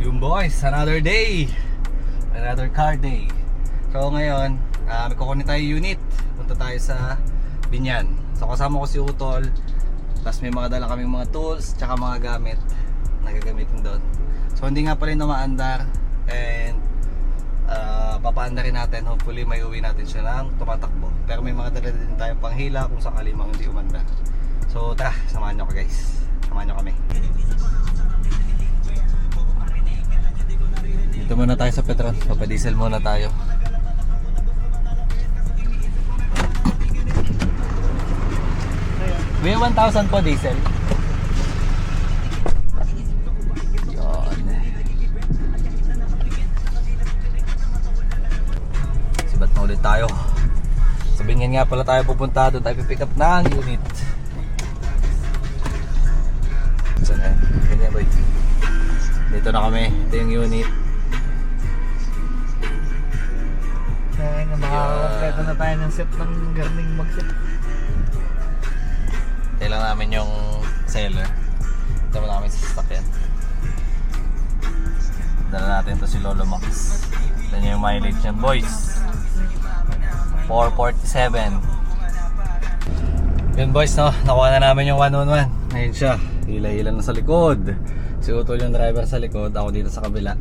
Yung boys, another day, another car day. So ngayon, may kukunin tayo unit. Punta tayo sa Binyan. So kasama ko si Utol. Tapos may mga dala kaming mga tools, tsaka mga gamit na gagamitin doon. So hindi nga pala yung namaandar. And papaandarin natin. Hopefully may uwi natin siya ng tumatakbo. Pero may mga dala din tayo panghila kung sakali mang hindi umandar. So tara, samahan nyo ko guys. Samahan nyo kami. Dito muna tayo sa Petron. Papadiesel muna tayo. May 1,000 po diesel. Yun. Sibat na ulit tayo. Sabihin nga pala tayo pupunta. Doon tayo pipick up ng unit. Saan na? Ganyan boy. Dito na kami. Ito yung unit. Kaya nga makakakita na tayo ng set ng garning mag-set. Kailan namin yung seller. Ito mo namin sa sasakyan. Dala natin to si Lolo Max. Ito niya yung mileage niyan boys. 447. Yun boys no, nakuha na namin yung 111. Ayun siya, hila-hila na sa likod. Si Utol yung driver sa likod, ako dito sa kabila.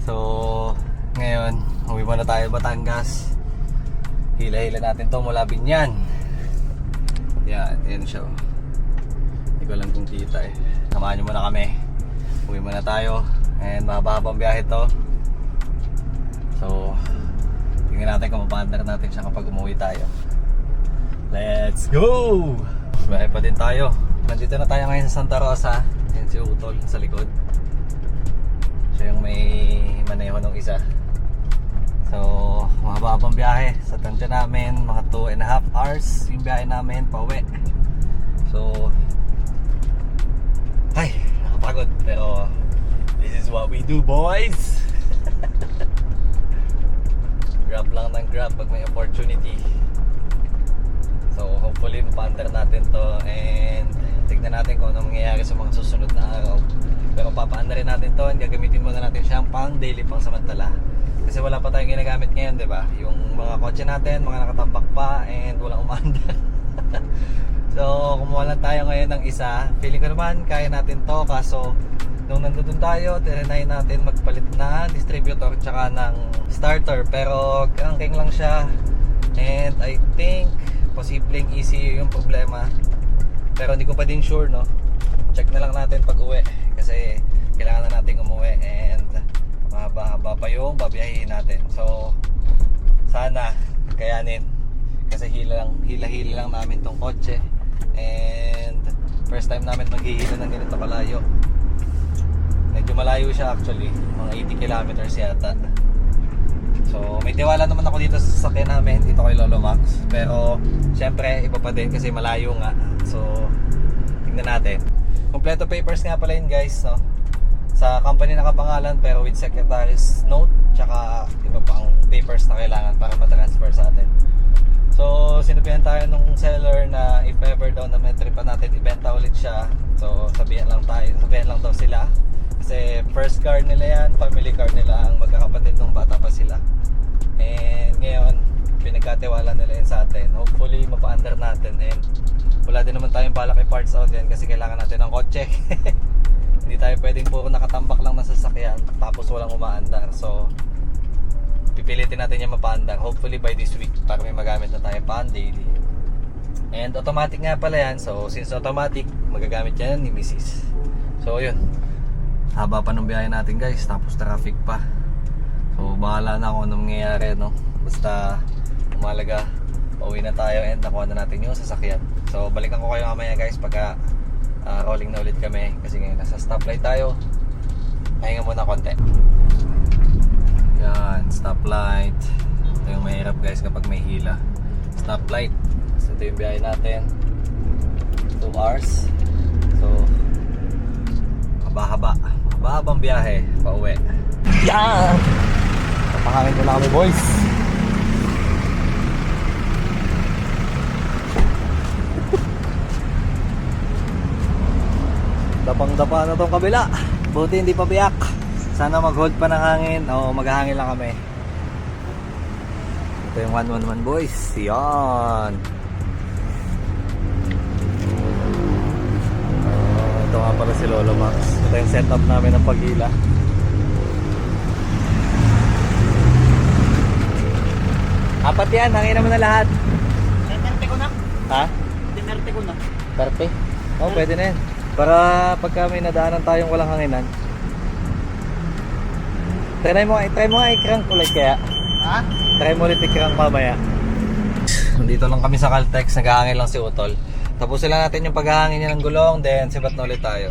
So ngayon, uwi muna tayo Batangas. Hila-hila natin to mula Binyan. Yan siya. Hindi ko alam kung kita eh. Samahan nyo muna kami. Uwi muna tayo. And mahaba-habang biyahe to. So tingnan natin kung mapaandar natin siya kapag umuwi tayo. Let's go! Biyahe pa din tayo. Nandito na tayo ngayon sa Santa Rosa. Yan si Utol sa likod. Siya yung may maneho ng isa. So mahaba-habang biyahe. Sa tansya namin mga 2.5 hours yung biyahe namin pauwi. So ay, nakapagod. Pero this is what we do boys. Grab lang ng grab pag may opportunity. So hopefully mapaandar natin to. And tignan natin kung ano mangyayari sa mga susunod na araw. Pero papaandarin natin to. And gagamitin muna natin siyang pang daily, pang samantala. Kasi wala pa tayong ginagamit ngayon, di ba? Yung mga kotse natin, mga nakatambak pa and walang umaandar. So, kumuha lang tayo ngayon ng isa. Feeling ko naman, kaya natin to. Kaso, nung nandun tayo, tinry natin magpalit na distributor tsaka ng starter. Pero, cranking lang siya. And I think, posibleng ECU yung problema. Pero hindi ko pa din sure, no? Check na lang natin pag uwi. Kasi, kailangan na natin umuwi. And mahaba-haba pa yung babiyahin natin. So sana kayanin. Kasi hila-hila lang namin tong kotse. And first time namin maghihila ng ganito kalayo. Medyo malayo siya actually. Mga 80 kilometers yata. So may tiwala naman ako dito sa sasakyan namin. Dito kay Lolo Max. Pero syempre iba pa din kasi malayo nga. So tingnan natin. Kompleto papers nga pala yun guys, no? Sa company nakapangalan pero with secretary's note tsaka iba pang papers na kailangan para ma-transfer sa atin. So sinabihan tayo nung seller na if ever daw na may tripan natin ibenta ulit siya. So sabihan lang daw sila kasi first car nila yan, family car nila, ang magkakapatid nung bata pa sila. And ngayon pinagkatiwala nila yun sa atin. Hopefully mapaandar natin and wala din naman tayong balak i-parts out yan kasi kailangan natin ng kotse. Hindi tayo pwedeng puro nakatambak lang na sasakyan tapos walang umaandar. So pipilitin natin yung mapaandar hopefully by this week para may magamit na tayo pan daily. And automatic nga pala yan. So since automatic, magagamit yan ni Mrs. So yun, haba pa ng biyahe natin guys, tapos traffic pa. So bahala na kung anong mangyayari, no? Basta umalaga, pauwi na tayo and nakuha na natin yung sasakyan. So balikan ko kayo mamaya guys pagka rolling na ulit kami kasi ngayon nasa stoplight tayo. Pahinga muna konti. Yan, stoplight. Ito yung mahirap guys kapag may hila. Stoplight. So ito yung biyahe natin, 2 hours. So haba-habang biyahe pauwi. Yan! Papahangin ko na kami boys. Dapang-dapa na tong kabila. Buti hindi pa biyak. Sana mag-hold pa ng hangin o maghahangin lang kami. Ito yung 111 boys. Yan. Ito nga pala si Lolo Max. Ito yung setup namin ng pag-ila. Apat yan, hangin naman na lahat. Tinerte ko na. Ha? Tinerte ko na. Perte? Oo, pwede na yan. Para pagka may nadaanan tayong walang hanginan. Try mo nga i-crank ulit kaya. Ha? Try mo ulit i-crank mamaya. Dito lang kami sa Caltex, naghahangin lang si Utol. Tapusin lang natin yung paghahangin niya ng gulong, then sibat na ulit tayo.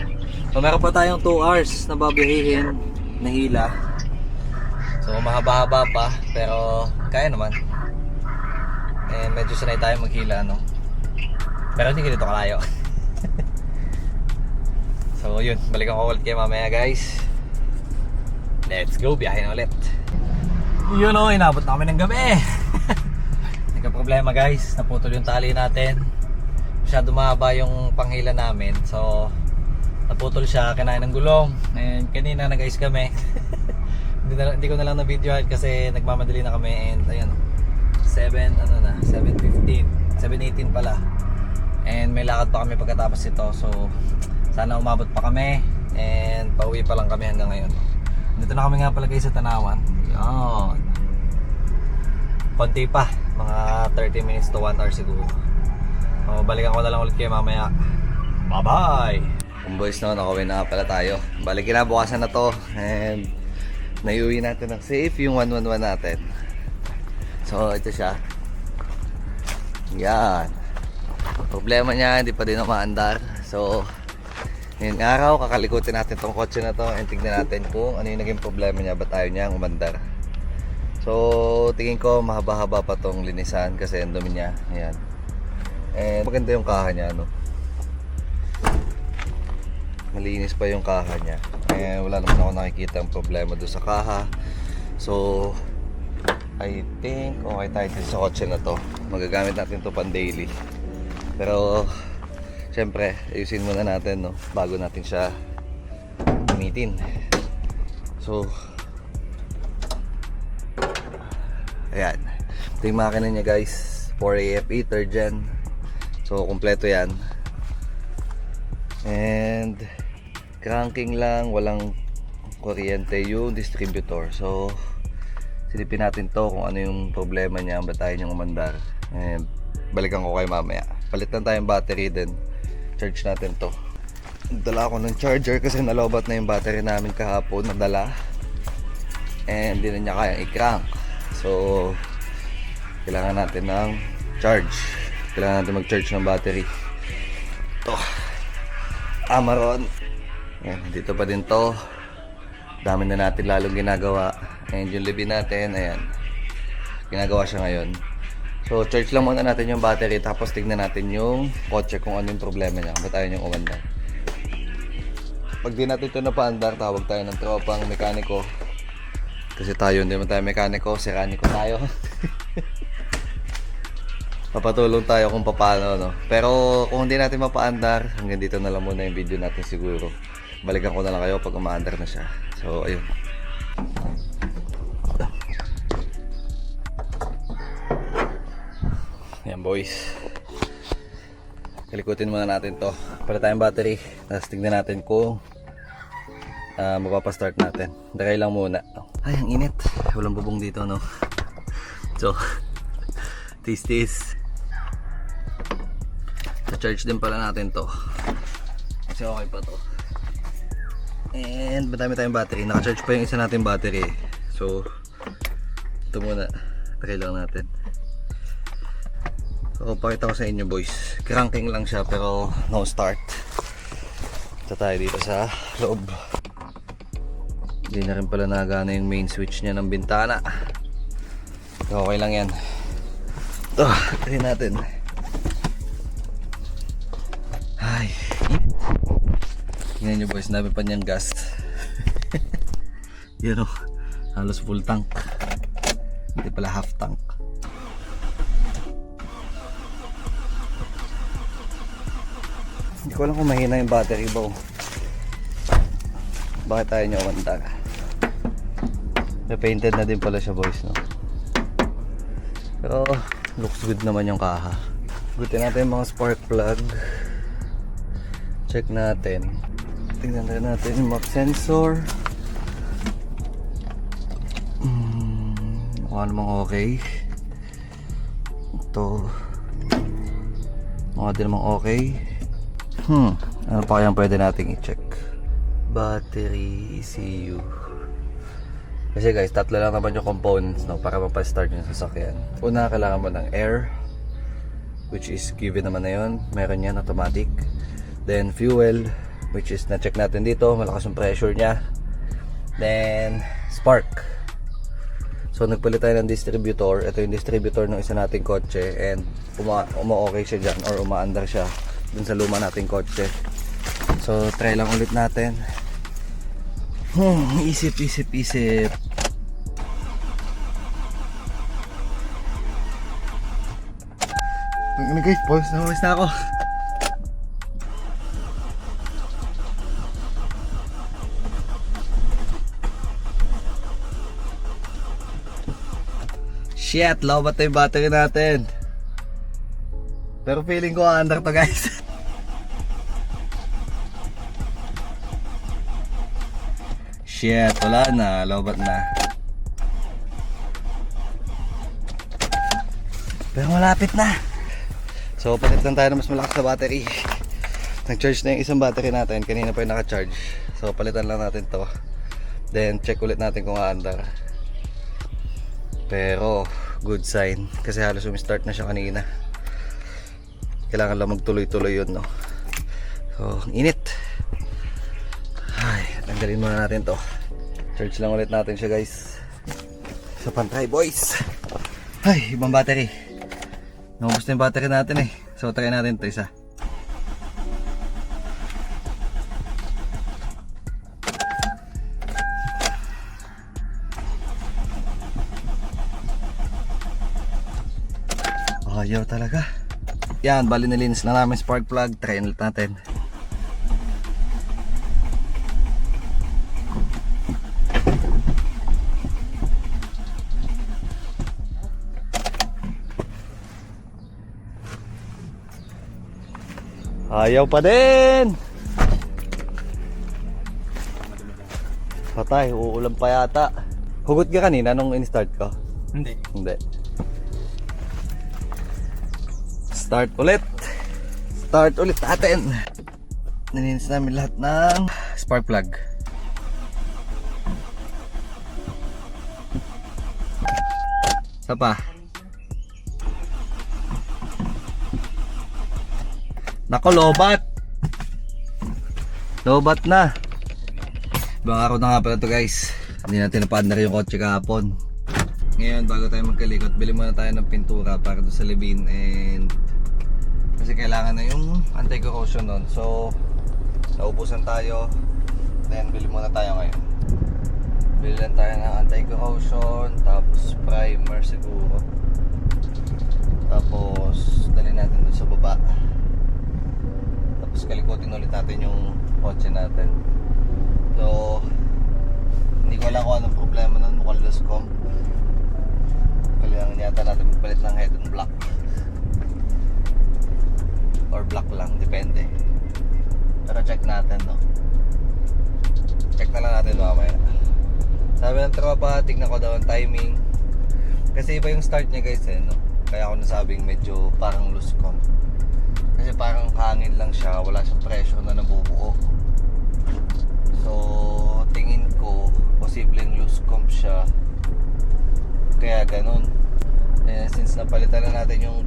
So meron pa tayong 2 hours na babihihin na hila. So mahaba-haba pa, pero kaya naman. And medyo sanay tayo maghila, no? Pero hindi ganito kalayo. So yun, balikan ko ulit kayo mamaya guys. Let's go, biyahe na ulit. Yun o, inabot na kami ng gabi. Nagka-problema guys, naputol yung tali natin. Masyado mahaba yung panghila namin. So naputol siya, kinain ng gulong. And kanina nag-ice kami. Hindi ko na lang na-videohan kasi nagmamadali na kami. And ayun, 7:15, 7:18 pala. And may lakad pa kami pagkatapos ito. So sana umabot pa kami. And pauwi pa lang kami hanggang ngayon. Dito na kami nga pala guys sa Tanawan. Yan. Konti pa, mga 30 minutes to 1 hour siguro. So, balikan ko na lang ulit kayo mamaya. Bye bye. Boys, no, nakawin na pala tayo. Balik kinabukasan na to. And naiuwi natin ng safe yung 111 natin. So ito siya. Yan. Problema niya, hindi pa din umaandar. So ngayong araw, kakalikutin natin tong kotse na to and tignan natin kung ano yung naging problema niya, ba't tayo niyang umandar. So tingin ko mahaba-haba pa tong linisan kasi ang dumi niya. Ayan. And maganda yung kaha niya, no? Malinis pa yung kaha niya. Wala naman ako nakikita ang problema doon sa kaha. So I think okay tayo dito sa kotse na to. Magagamit natin to pan daily. Pero syempre, ayusin muna natin, no, bago natin siya gamitin. So ayan. Ito yung makina niya guys, 4AFE 3rd gen. So kompleto yan. And cranking lang, walang kuryente yung distributor. So silipin natin to kung ano yung problema niya, ba't tayo niyang umandar. And balikan ko kayo mamaya. Palit lang tayong battery din. Charge natin to. Dala ako ng charger kasi nalobat na yung battery namin kahapon. Nadala. And hindi na niya kayang i-crank. So kailangan natin ng charge. Kailangan natin mag-charge ng battery. To Amaron. Ayan, dito pa din to. Dami na natin lalong ginagawa. And yung libin natin, ayan, ginagawa siya ngayon. So charge lang muna natin yung battery, tapos tignan natin yung kotse kung ano yung problema niya, ba't tayo yung umandar. Pag di natin ito napaandar, tawag tayo ng tropang mekaniko. Kasi tayo hindi naman tayo mekaniko, siraniko tayo. Papatulong tayo kung paano, no? Pero kung hindi natin mapaandar, hanggang dito na lang muna yung video natin siguro. Balikan ko na lang kayo pag umaandar na siya. So ayun. Ayan boys, kalikutin muna natin to. Pala tayong battery, tapos tignan natin kung mapapastart natin. Dry lang muna. Ay, ang init, walang bubong dito, no? So tis-tis. Charge din pala natin to kasi okay pa to. And madami tayong battery, naka-charge pa yung isa natin battery. So ito muna, try lang natin. So pakita ko sa inyo boys, cranking lang siya pero no start. Ito tayo dito sa loob. Hindi na rin pala nagana yung main switch niya ng bintana. So, okay lang yan. Ito, try natin. Ay, tingnan nyo boys, nabi pa niyang gas. Yan o, halos full tank. Hindi pala half tank. Hindi ko alam kung mahina yung battery ba. bakit tayo nyo umandar. May painted na din pala siya boys, no? Pero looks good naman yung kaha. Gutin natin yung mga spark plug. Check natin. Tingnan natin yung map sensor. Mukha namang okay. Ito mukha din namang okay. Ano pa kayang pwede nating i-check? Battery, ECU. Kasi guys, tatlo lang naman yung components, no, para mapastart yung sasakyan. Una, kailangan mo ng air, which is given naman na yun. Meron yan, automatic. Then fuel, which is na-check natin dito, malakas yung pressure niya. Then spark. So nagpalit tayo ng distributor. Ito yung distributor ng isa nating kotse, and uma-okay siya dyan, or umaandar siya dun sa luma nating kotse. So try lang ulit natin. Isip. Ano guys, pause na ako. Shit, lobat na yung battery natin. Pero feeling ko aandar to guys. Shit, wala na, lobat na. Pero malapit na. So palit lang tayo na mas malakas na battery. Nag-charge na yung isang battery natin. Kanina pa yung naka-charge. So palitan lang natin to. Then check ulit natin kung aandar. Pero good sign, kasi halos umistart na siya kanina. Kailangan lang magtuloy-tuloy yun, no? So init. Ay, tanggalin muna natin to. Charge lang ulit natin siya guys. So pantry boys. Ay, ibang battery. Naubos na yung battery natin eh. So try natin ito isa. Ayaw talaga. Yan, bali nilinis na namin spark plug. Try ulit natin. Ayaw pa din. Patay, uulan pa yata. Hugot ka kanina nung in-start ko? Hindi. Start ulit. Start ulit natin. Nilinis namin lahat ng spark plug. Isa pa. Nako, lobat. Lobat na. Ibang araw na nga pala to guys. Hindi natin napaandar yung kotse kahapon. Ngayon, bago tayo magkalikot, bili muna tayo ng pintura para doon sa libin, and kasi kailangan na yung anti-corrosion nun. So naubusan tayo, then bili muna tayo ngayon. Bili lang tayo ng anti-corrosion, tapos primer siguro, tapos dali natin doon sa baba, tapos kalikotin ulit natin yung kotse natin. So hindi ko alam kung anong problema nun, mukhang loose comp. Kailangan yata natin magpalit ng head and block, or block lang, depende. Pero check natin, no? Check na lang natin mamaya. Sabi ng tropa, tignan ko daw ang timing, kasi iba yung start niya guys, no? Kaya ako nasabing medyo parang loose comp, kasi parang hangin lang siya, wala siyang pressure na nabubuo. So tingin ko posibleng loose comp siya, kaya ganun. Since napalitan na natin yung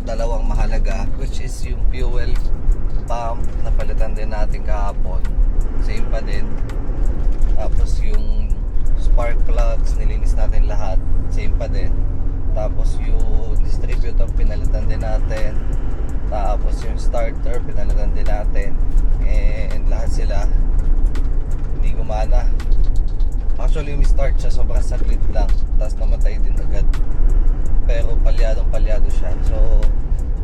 dalawang mahalaga, which is yung fuel pump, napalitan din natin kahapon, same pa din. Tapos yung spark plugs, nilinis natin lahat, same pa din. Tapos yung distributor, pinalitan din natin. Tapos yung starter, pinalitan din natin. And lahat sila hindi gumana. Actually yung start siya, sobrang saglit lang, tapos namatay din agad. Pero palyado siya. So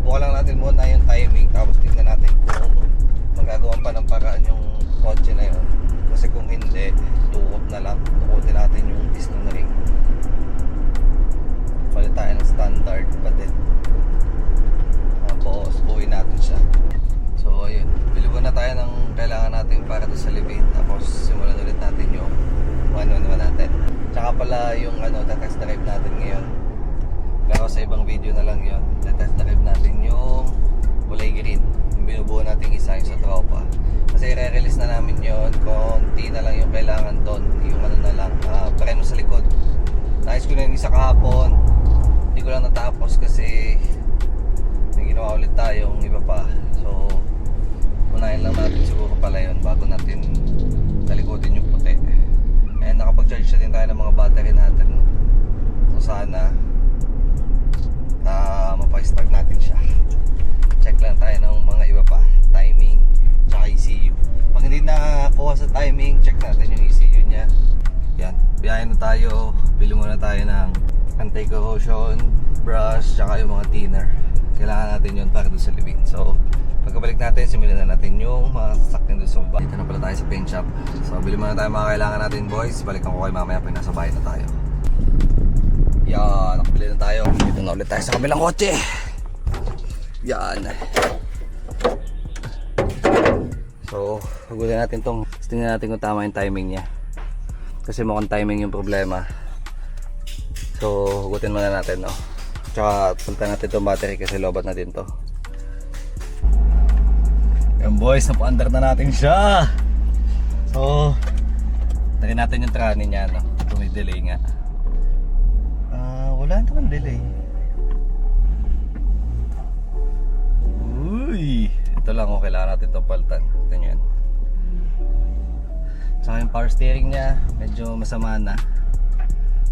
buka lang natin muna yung timing, tapos tignan natin kung magagawa pa ng paraan yung kotse na yun, Kasi kung hindi, tukot na lang. Tukotin natin yung piston ring. Palit tayo ng standard patin. Tapos buuin natin siya. So ayun, biliban na tayo ng kailangan natin para to sa Levin. Tapos simulan ulit natin yung ano naman natin. Tsaka pala yung test drive natin ngayon. Pero sa ibang video na lang yun. Test drive natin yung kulay green. Yung binubuo natin isa yung sa tropa. Kasi i-release na namin yun. Konti na lang yung kailangan doon. Yung na lang, preno sa likod. Nais ko na yung isa kahapon. Hindi ko lang natapos kasi may ginawa ulit tayong iba pa. So unahin lang natin siguro pala yun bago natin talikutin yung puti. And nakapag-charge na din tayo ng mga battery natin. So sana mapag-start natin siya. Check lang tayo ng mga iba pa, timing tsaka ECU. Pag hindi nakakuha sa timing, check natin yung ECU nya. Yan, biyahin na tayo. Bili muna tayo ng anti-corrosion brush tsaka yung mga thinner. Kailangan natin yun para doon sa libing. So pagkabalik natin, simulan na natin yung mga sasakyan doon sa baba. Dito na pala tayo sa paint shop. So bili muna tayo mga kailangan natin, boys. Balikan ko kayo mamaya pag nasa bahay na tayo. Yan, nakabili na tayo. Dito na ulit tayo sa kabilang kotse. Yan. So hugutin natin tong. Tingnan natin kung tama yung timing niya. Kasi mukhang timing yung problema. So hugutin muna natin, no. Tsaka palitan natin itong battery kasi lobat na din to. Yan boys, napaandar na natin siya. So tagin natin yung trani niya, no. Kung may delay nga. Wala naman delay. Uy, ito lang, kailangan natin itong palitan. Ito nyo yan. Saka yung power steering niya medyo masama na.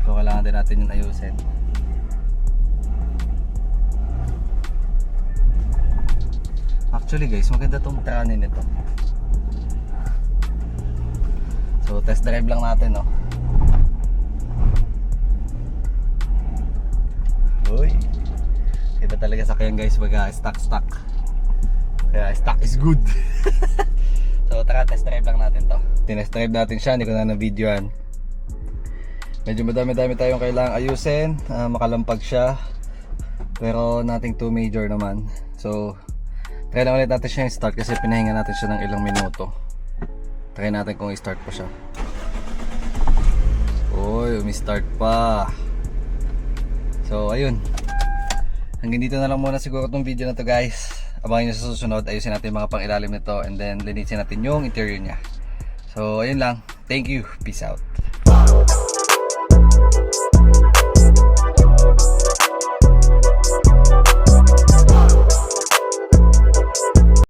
So kailangan din natin yung ayusin. Actually guys, maganda tong trani nito. So test drive lang natin, no. Uy, iba talaga sakyan guys pag stock. Kaya stock is good. So tara, test drive lang natin to. Tinest drive natin siya, hindi ko na na-videoan. Medyo madami-dami tayong kailangang ayusin, makalampag siya. Pero nothing too major naman. So try lang ulit natin siya yung start kasi pinahinga natin siya ng ilang minuto. Try natin kung i-start pa siya. Uy, umi-start pa. So ayun, hanggang dito na lang muna siguro itong video na to guys. Abangan nyo sa susunod, ayusin natin yung mga pang ilalim nito and then linisin natin yung interior nya. So ayun lang, thank you, peace out.